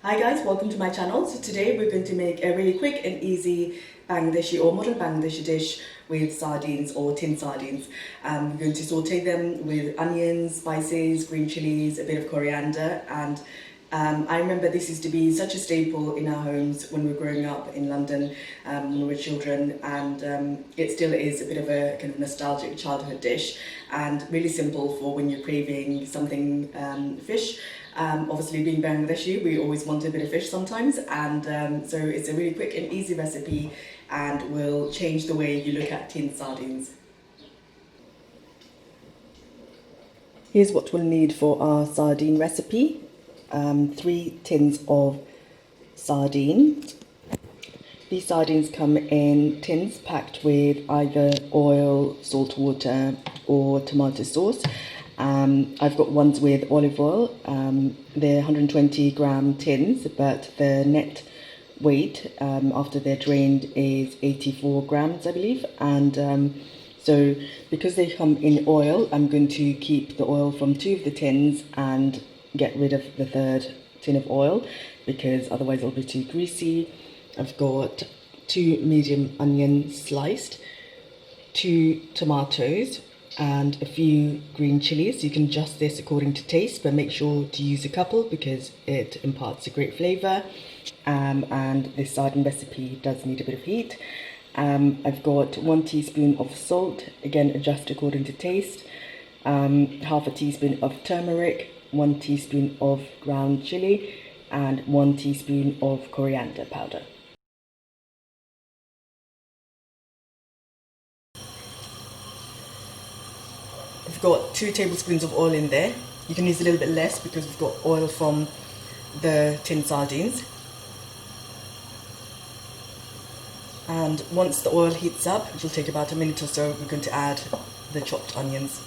Hi guys, welcome to my channel. So today we're going to make a really quick and easy Bangladeshi or modern Bangladeshi dish with sardines or tin sardines. We're going to saute them with onions, spices, green chilies, a bit of coriander, and I remember this used to be such a staple in our homes when we were growing up in London when we were children, and it still is a bit of a kind of nostalgic childhood dish and really simple for when you're craving something fish. Obviously, being Bangladeshi, we always want a bit of fish sometimes, and so it's a really quick and easy recipe and will change the way you look at tin sardines. Here's what we'll need for our sardine recipe. 3 tins of sardine. These sardines come in tins packed with either oil, salt water or tomato sauce. I've got ones with olive oil. They're 120 gram tins, but the net weight after they're drained is 84 grams, I believe. And so because they come in oil, I'm going to keep the oil from 2 of the tins and get rid of the 3rd tin of oil because otherwise it'll be too greasy. I've got 2 medium onions sliced, 2 tomatoes, and a few green chilies. You can adjust this according to taste, but make sure to use a couple because it imparts a great flavour. And this sardine recipe does need a bit of heat. I've got 1 teaspoon of salt, again adjust according to taste, half a teaspoon of turmeric, 1 teaspoon of ground chili, and 1 teaspoon of coriander powder. We've got 2 tablespoons of oil in there. You can use a little bit less because we've got oil from the tin sardines. And once the oil heats up, which will take about a minute or so, we're going to add the chopped onions.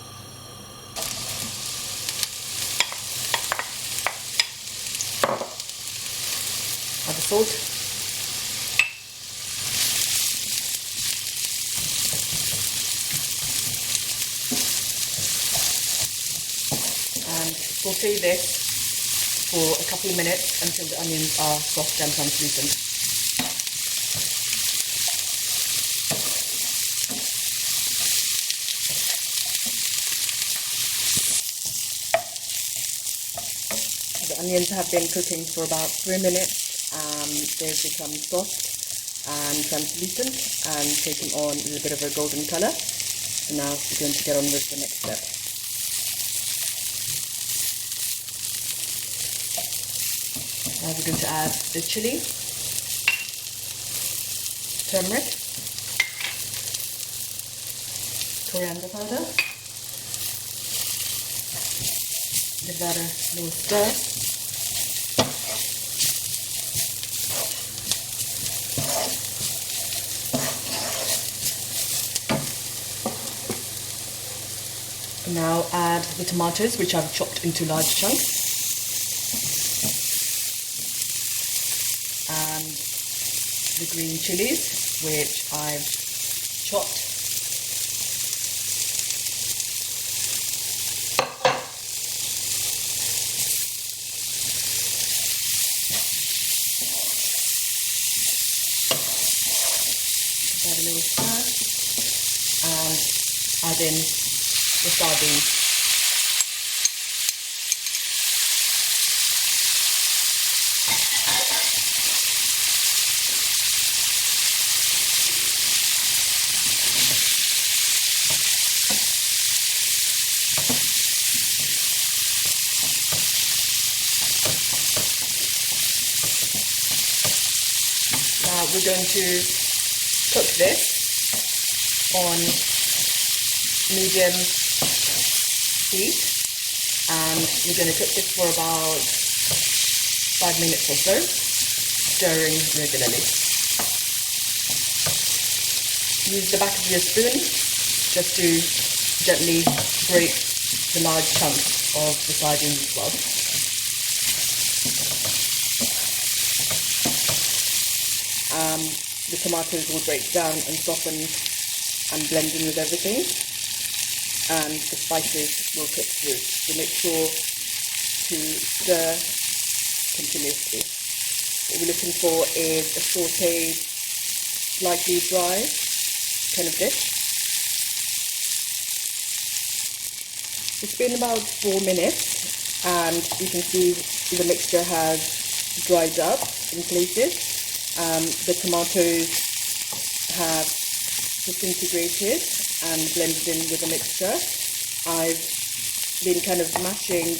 Add the salt. And saute this for a couple of minutes until the onions are soft and translucent. The onions have been cooking for about 3 minutes. They've become soft and translucent and taken on a little bit of a golden colour. So now we're going to get on with the next step. Now we're going to add the chili, turmeric, coriander powder. Give that a little stir. Now add the tomatoes, which I've chopped into large chunks, and the green chilies, which I've chopped. Give that a little stir, and add in the sardines. Now we're going to cook this on medium heat, and we're going to cook this for about 5 minutes or so, stirring regularly. Use the back of your spoon just to gently break the large chunks of the sardines as well. The tomatoes will break down and soften and blend in with everything, and the spices will cook through. So make sure to stir continuously. What we're looking for is a sautéed, slightly dry kind of dish. It's been about 4 minutes and you can see the mixture has dried up in places. The tomatoes have disintegrated and blended in with the mixture. I've been kind of mashing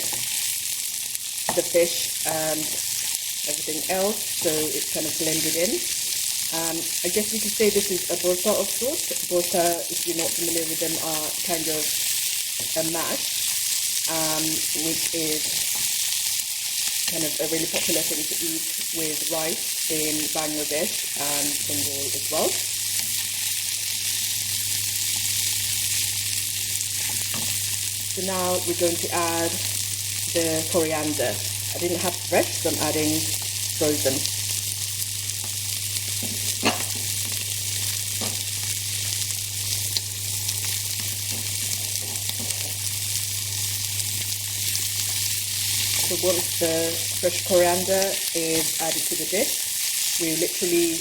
the fish and everything else so it's kind of blended in. I guess you could say this is a Bhorta of sorts. Bhorta, if you're not familiar with them, are kind of a mash, which is kind of a really popular thing to eat with rice in Bangladesh and Bengal as well. So now we're going to add the coriander. I didn't have fresh, so I'm adding frozen. So once the fresh coriander is added to the dish, we literally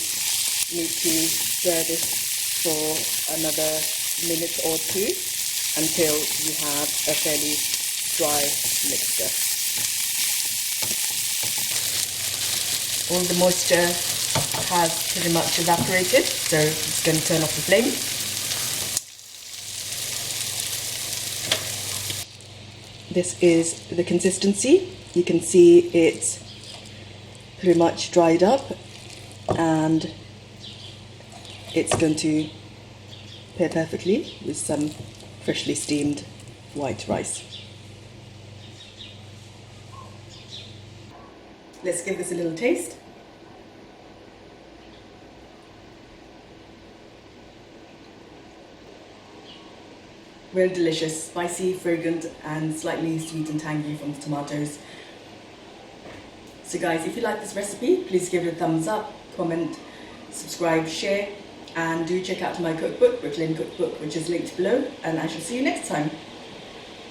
need to stir this for another minute or two until you have a fairly dry mixture. All the moisture has pretty much evaporated, so I'm just going to turn off the flame. This is the consistency. You can see it's pretty much dried up and it's going to pair perfectly with some freshly steamed white rice. Let's give this a little taste. Really delicious, spicy, fragrant and slightly sweet and tangy from the tomatoes. So guys, if you like this recipe, please give it a thumbs up, comment, subscribe, share, and do check out my cookbook, Brooklyn Cookbook, which is linked below, and I shall see you next time.